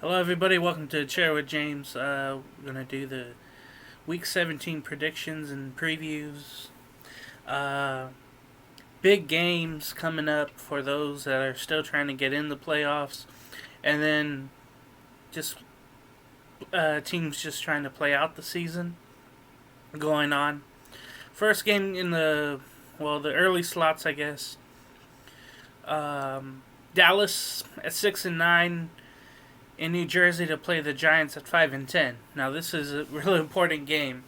Hello, everybody. Welcome to Chair with James. We're gonna do the Week 17 predictions and previews. Uh, Big games coming up for those that are still trying to get in the playoffs, and then just teams just trying to play out the season going on. First game in the early slots, I guess. Dallas at 6-9 in New Jersey to play the Giants at 5-10. Now this is a really important game,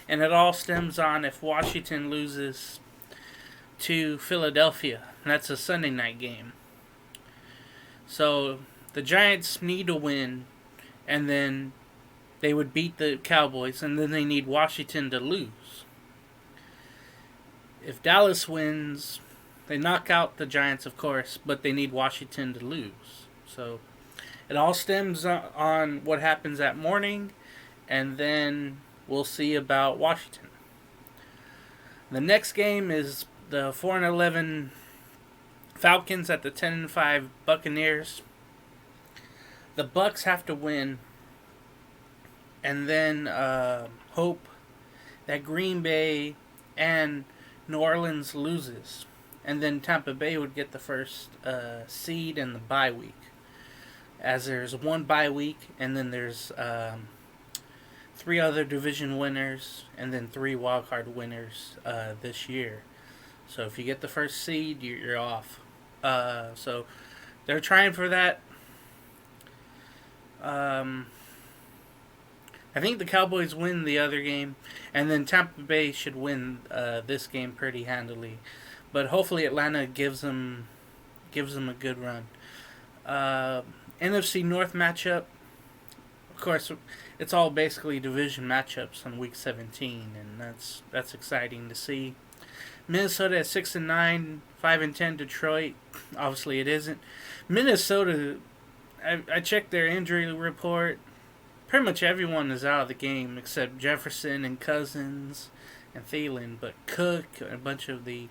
and it all stems on if Washington loses to Philadelphia. And that's a Sunday night game. So the Giants need to win, and then they would beat the Cowboys, and then they need Washington to lose. If Dallas wins, they knock out the Giants, of course, but they need Washington to lose. So it all stems on what happens that morning, and then we'll see about Washington. The next game is the 4-11 Falcons at the 10-5 Buccaneers. The Bucks have to win, and then hope that Green Bay and New Orleans loses, and then Tampa Bay would get the first seed in the bye week, as there's one bye week, and then there's three other division winners, and then three wildcard winners this year. So if you get the first seed, you're off. So they're trying for that. I think the Cowboys win the other game, and then Tampa Bay should win this game pretty handily. But hopefully Atlanta gives them a good run. NFC North matchup. Of course, it's all basically division matchups on Week 17, and that's exciting to see. Minnesota at 6-9, 5-10. Detroit, obviously it isn't. Minnesota, I checked their injury report. Pretty much everyone is out of the game except Jefferson and Cousins and Thielen, but Cook and a bunch of the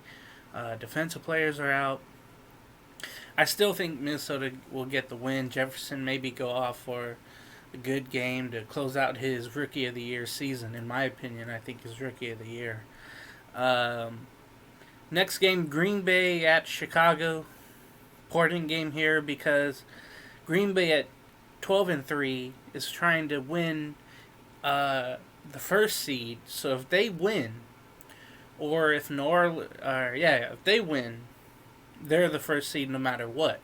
defensive players are out. I still think Minnesota will get the win. Jefferson maybe go off for a good game to close out his Rookie of the Year season. In my opinion, I think his Rookie of the Year. Next game, Green Bay at Chicago. Important game here because Green Bay at 12-3 is trying to win the first seed. So if they win, or if if they win, they're the first seed no matter what.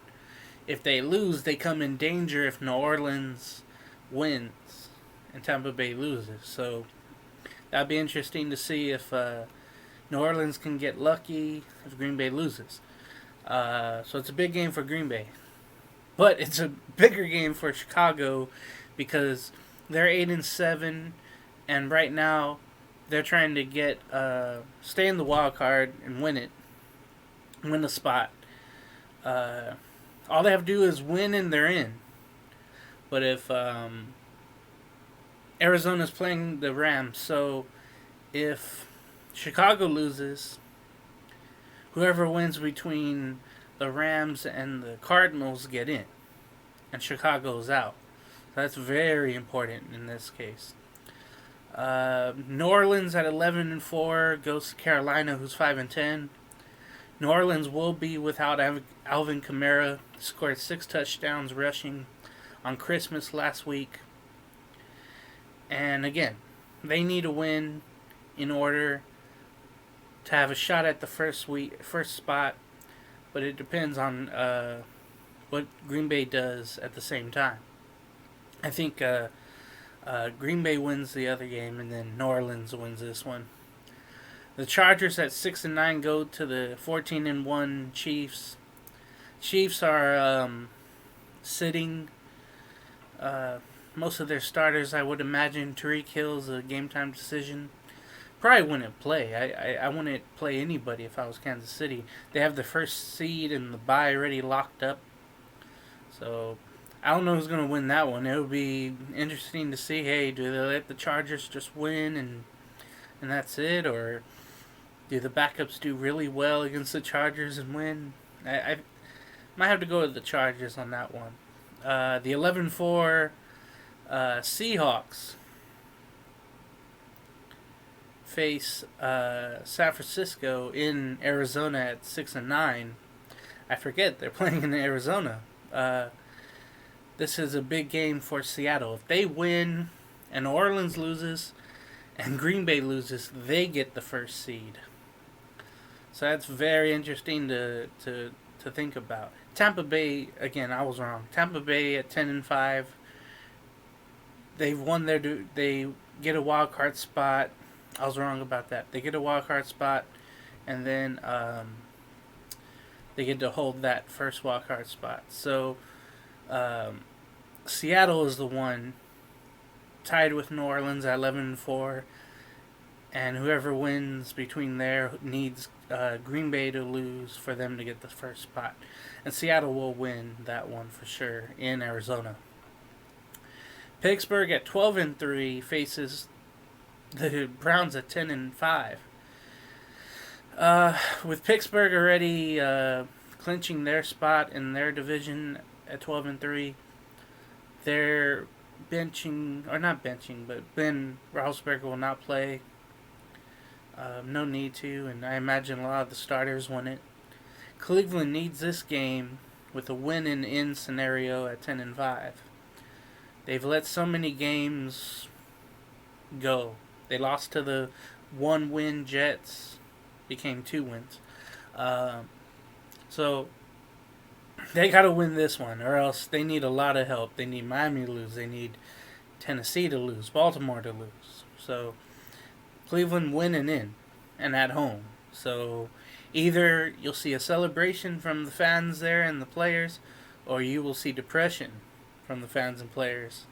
If they lose, they come in danger if New Orleans wins and Tampa Bay loses. So that'd be interesting to see if New Orleans can get lucky if Green Bay loses. So it's a big game for Green Bay. But it's a bigger game for Chicago because they're 8-7, and right now they're trying to get stay in the wild card and win the spot. All they have to do is win and they're in. But if Arizona's playing the Rams, so if Chicago loses, whoever wins between the Rams and the Cardinals get in, and Chicago's out. So that's very important in this case. New Orleans at 11-4 goes to Carolina, who's 5-10. New Orleans will be without Alvin Kamara. Scored 6 touchdowns rushing on Christmas last week. And again, they need a win in order to have a shot at the first spot. But it depends on what Green Bay does at the same time. I think Green Bay wins the other game, and then New Orleans wins this one. The Chargers at 6-9 go to the 14-1 Chiefs. Chiefs are sitting most of their starters. I would imagine Tyreek Hill's a game time decision. Probably wouldn't play. I wouldn't play anybody if I was Kansas City. They have the first seed and the bye already locked up. So I don't know who's going to win that one. It would be interesting to see, hey, do they let the Chargers just win and that's it? Or do the backups do really well against the Chargers and win? I might have to go with the Chargers on that one. The 11-4 Seahawks face San Francisco in Arizona at 6-9. I forget they're playing in Arizona. This is a big game for Seattle. If they win and New Orleans loses and Green Bay loses, they get the first seed. So that's very interesting to think about. Tampa Bay, again, I was wrong. Tampa Bay at 10-5. They've won they get a wild card spot. I was wrong about that. They get a wild card spot, and then they get to hold that first wild card spot. So Seattle is the one tied with New Orleans at 11-4, and whoever wins between there needs Green Bay to lose for them to get the first spot. And Seattle will win that one for sure in Arizona. Pittsburgh at 12-3 faces the Browns at 10-5. With Pittsburgh already clinching their spot in their division at 12-3, they're benching, or not benching, but Ben Roethlisberger will not play. No need to, and I imagine a lot of the starters want it. Cleveland needs this game with a win-in scenario at 10-5. They've let so many games go. They lost to the 1-win Jets, became 2 wins. So they got to win this one, or else they need a lot of help. They need Miami to lose. They need Tennessee to lose, Baltimore to lose. So Cleveland winning in and at home. So either you'll see a celebration from the fans there and the players, or you will see depression from the fans and players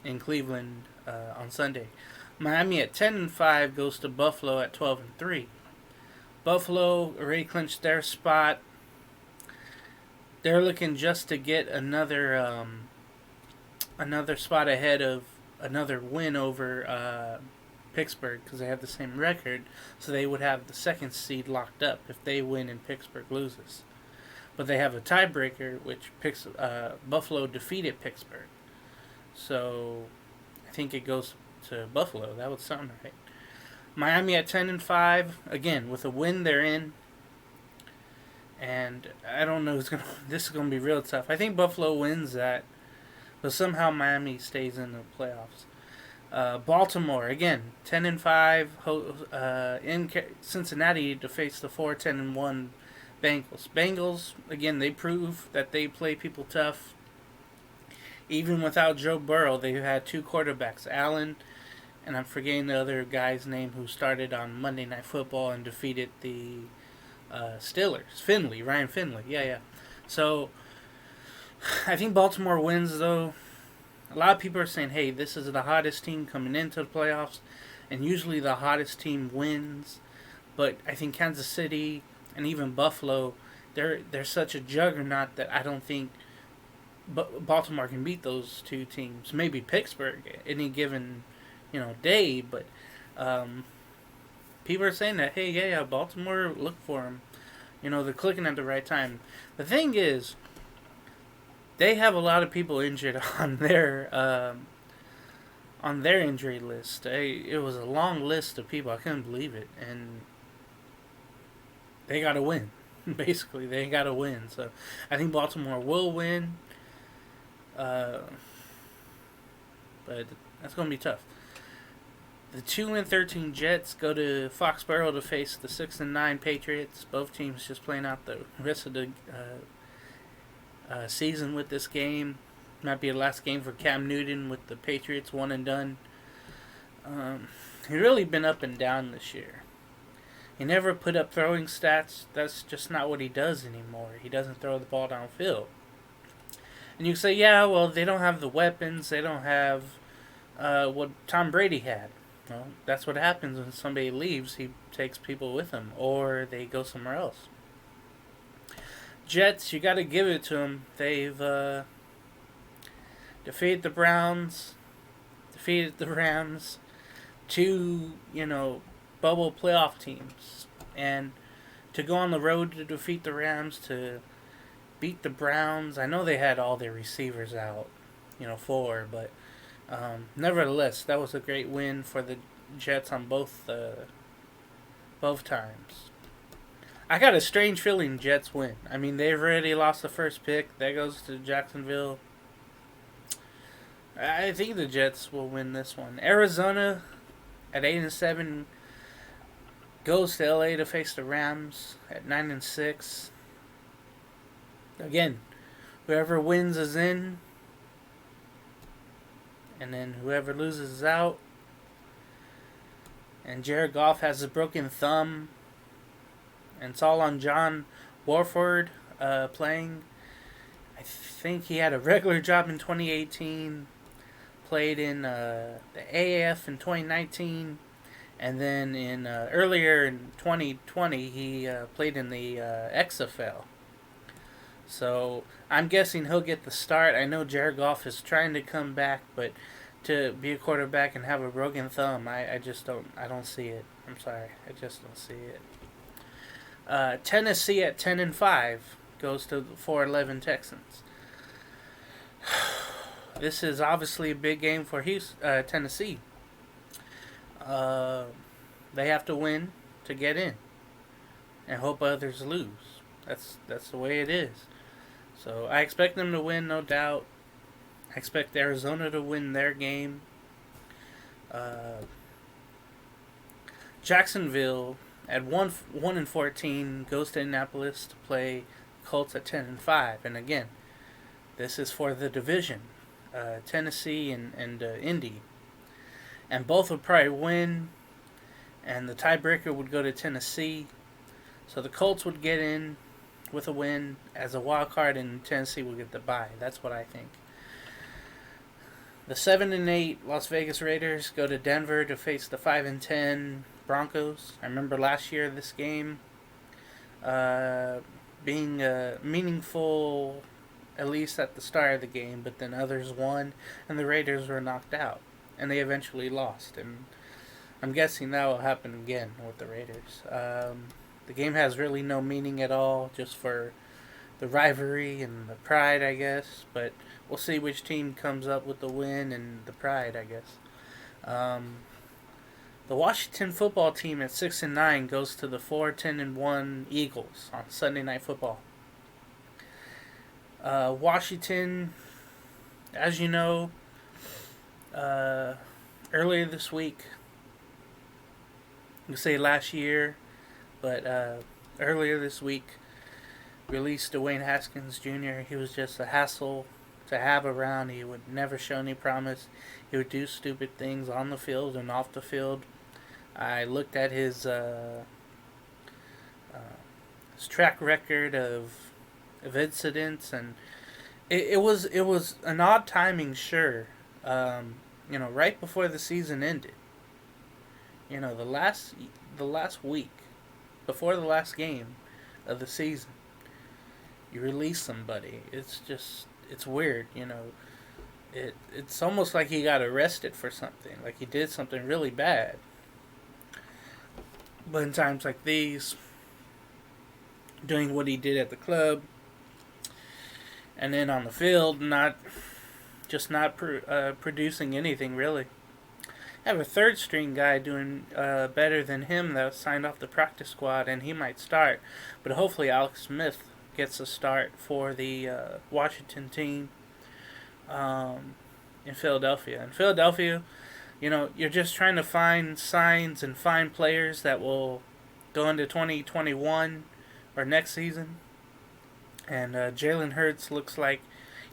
in Cleveland on Sunday. Miami at 10-5 goes to Buffalo at 12-3. Buffalo already clinched their spot. They're looking just to get another spot ahead of another win over Pittsburgh, because they have the same record, so they would have the second seed locked up if they win and Pittsburgh loses. But they have a tiebreaker, which Buffalo defeated Pittsburgh. So I think it goes to Buffalo. That would sound right. Miami at 10-5, again with a win they're in. And I don't know this is gonna be real tough. I think Buffalo wins that, but somehow Miami stays in the playoffs. Baltimore again 10-5 in Cincinnati to face the 4-10-1 Bengals. Bengals again, they prove that they play people tough. Even without Joe Burrow, they've had 2 quarterbacks, Allen, and I'm forgetting the other guy's name who started on Monday Night Football and defeated the Steelers. Ryan Finley. Yeah. So I think Baltimore wins, though. A lot of people are saying, hey, this is the hottest team coming into the playoffs, and usually the hottest team wins. But I think Kansas City and even Buffalo, they're such a juggernaut that I don't think Baltimore can beat those 2 teams. Maybe Pittsburgh any given day, but people are saying that, hey, yeah, Baltimore, look for them. They're clicking at the right time. The thing is, they have a lot of people injured on their injury list. It was a long list of people. I couldn't believe it, and they got to win. Basically, they got to win. So I think Baltimore will win, but that's going to be tough. The 2-13 Jets go to Foxborough to face the 6-9 Patriots. Both teams just playing out the rest of the season with this game. Might be the last game for Cam Newton with the Patriots, one and done. He's really been up and down this year. He never put up throwing stats. That's just not what he does anymore. He doesn't throw the ball downfield. And you say, yeah, well, they don't have the weapons. They don't have what Tom Brady had. Well, that's what happens when somebody leaves. He takes people with him, or they go somewhere else. Jets, you got to give it to them. They've defeated the Browns, defeated the Rams, 2, bubble playoff teams. And to go on the road to defeat the Rams, to beat the Browns. I know they had all their receivers out, 4, but nevertheless, that was a great win for the Jets on both times. I got a strange feeling Jets win. I mean, they've already lost the first pick. That goes to Jacksonville. I think the Jets will win this one. Arizona at 8-7 goes to LA to face the Rams at 9-6. Again, whoever wins is in, and then whoever loses is out. And Jared Goff has a broken thumb, and it's all on John Warford playing. I think he had a regular job in 2018, played in the AAF in 2019, and then in earlier in 2020 he played in the XFL. So I'm guessing he'll get the start. I know Jared Goff is trying to come back, but to be a quarterback and have a broken thumb, I just don't see it. I'm sorry, I just don't see it. Tennessee at 10-5 goes to the 4-11 Texans. This is obviously a big game for Tennessee. They have to win to get in, and hope others lose. That's the way it is. So I expect them to win, no doubt. I expect Arizona to win their game. Jacksonville at 1-14 goes to Indianapolis to play Colts at 10-5, and again, this is for the division, Tennessee and Indy, and both would probably win, and the tiebreaker would go to Tennessee. So the Colts would get in with a win as a wild card, and Tennessee will get the bye. That's what I think. The 7-8 Las Vegas Raiders go to Denver to face the 5-10 Broncos. I remember last year this game being meaningful, at least at the start of the game, but then others won, and the Raiders were knocked out, and they eventually lost. And I'm guessing that will happen again with the Raiders. The game has really no meaning at all, just for the rivalry and the pride, I guess. But we'll see which team comes up with the win and the pride, I guess. The Washington football team at 6-9 goes to the 4-10-1 Eagles on Sunday Night Football. Washington, as you know, earlier this week, I say last year, but earlier this week, released Dwayne Haskins Jr. He was just a hassle to have around. He would never show any promise. He would do stupid things on the field and off the field. I looked at his track record of incidents, and it was an odd timing, sure. Right before the season ended. The last week before the last game of the season, you release somebody. It's weird, It's almost like he got arrested for something, like he did something really bad. But in times like these, doing what he did at the club, and then on the field, not producing anything really. I have a third string guy doing better than him that signed off the practice squad, and he might start. But hopefully Alex Smith gets a start for the Washington team in Philadelphia. In Philadelphia, you're just trying to find signs and find players that will go into 2021 or next season. And Jalen Hurts looks like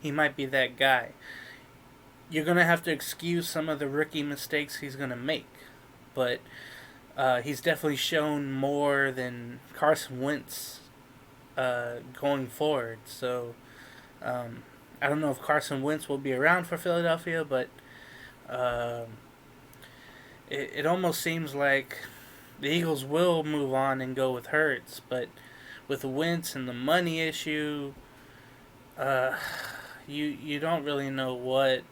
he might be that guy. You're going to have to excuse some of the rookie mistakes he's going to make. But he's definitely shown more than Carson Wentz going forward. So I don't know if Carson Wentz will be around for Philadelphia, but it almost seems like the Eagles will move on and go with Hurts. But with Wentz and the money issue, you don't really know what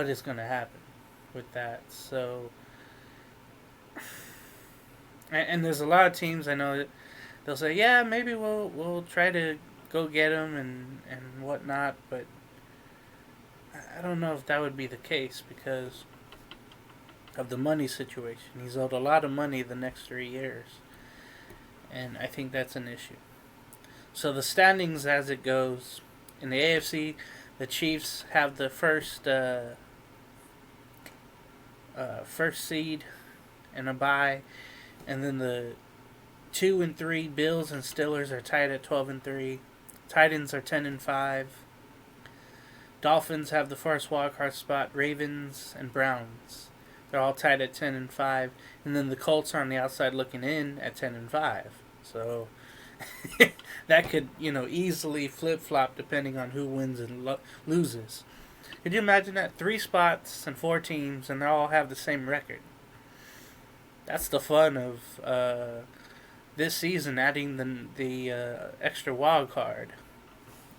is going to happen with that. So, and there's a lot of teams I know that they'll say, yeah, maybe we'll try to go get him and whatnot, but I don't know if that would be the case because of the money situation. He's owed a lot of money the next 3 years, and I think that's an issue. So the standings as it goes in the AFC, the Chiefs have the first seed and a bye, and then the 2 and 3 Bills and Steelers are tied at 12 and 3. Titans are 10 and 5. Dolphins have the first wildcard spot. Ravens and Browns, they're all tied at 10 and 5, and then the Colts are on the outside looking in at 10 and 5. So that could easily flip flop depending on who wins and loses. Could you imagine that? 3 spots and 4 teams, and they all have the same record. That's the fun of this season, adding the extra wild card.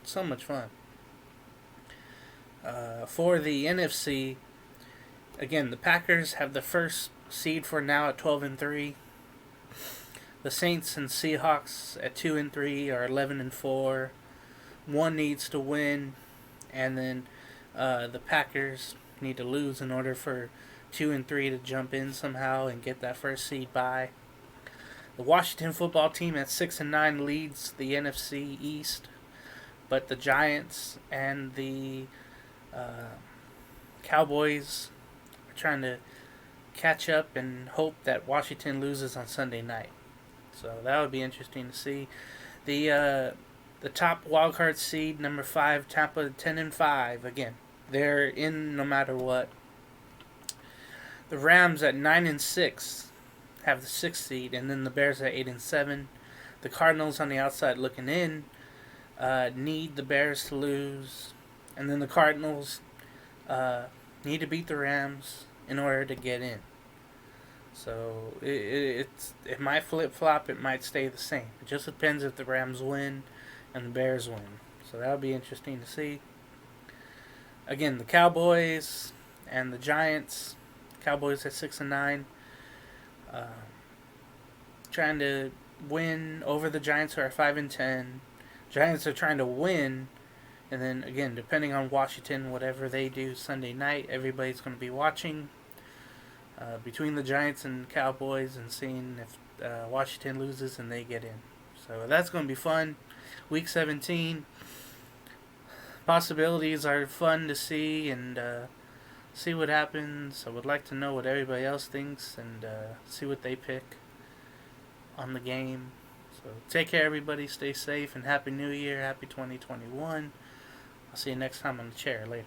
So much fun. For the NFC, again, the Packers have the first seed for now at 12 and 3. The Saints and Seahawks at 2 and 3 are 11 and 4. One needs to win, and then the Packers need to lose in order for 2 and 3 to jump in somehow and get that first seed bye. The Washington football team at 6 and 9 leads the NFC East, but the Giants and the Cowboys are trying to catch up and hope that Washington loses on Sunday night. So that would be interesting to see. The top wildcard seed, number 5, Tampa, 10 and 5. Again, they're in no matter what. The Rams at 9 and 6 have the 6th seed, and then the Bears at 8 and 7. The Cardinals on the outside looking in need the Bears to lose, and then the Cardinals need to beat the Rams in order to get in. So it might flip flop, it might stay the same. It just depends if the Rams win and the Bears win. So that'll be interesting to see. Again, the Cowboys and the Giants. Cowboys at 6 and 9, trying to win over the Giants, who are 5 and 10. Giants are trying to win, and then again, depending on Washington, whatever they do Sunday night, everybody's going to be watching between the Giants and Cowboys and seeing if Washington loses and they get in. So that's going to be fun. Week 17. Possibilities are fun to see and see what happens. I would like to know what everybody else thinks and see what they pick on the game. So take care, everybody. Stay safe and Happy New Year. Happy 2021. I'll see you next time on the chair. Later.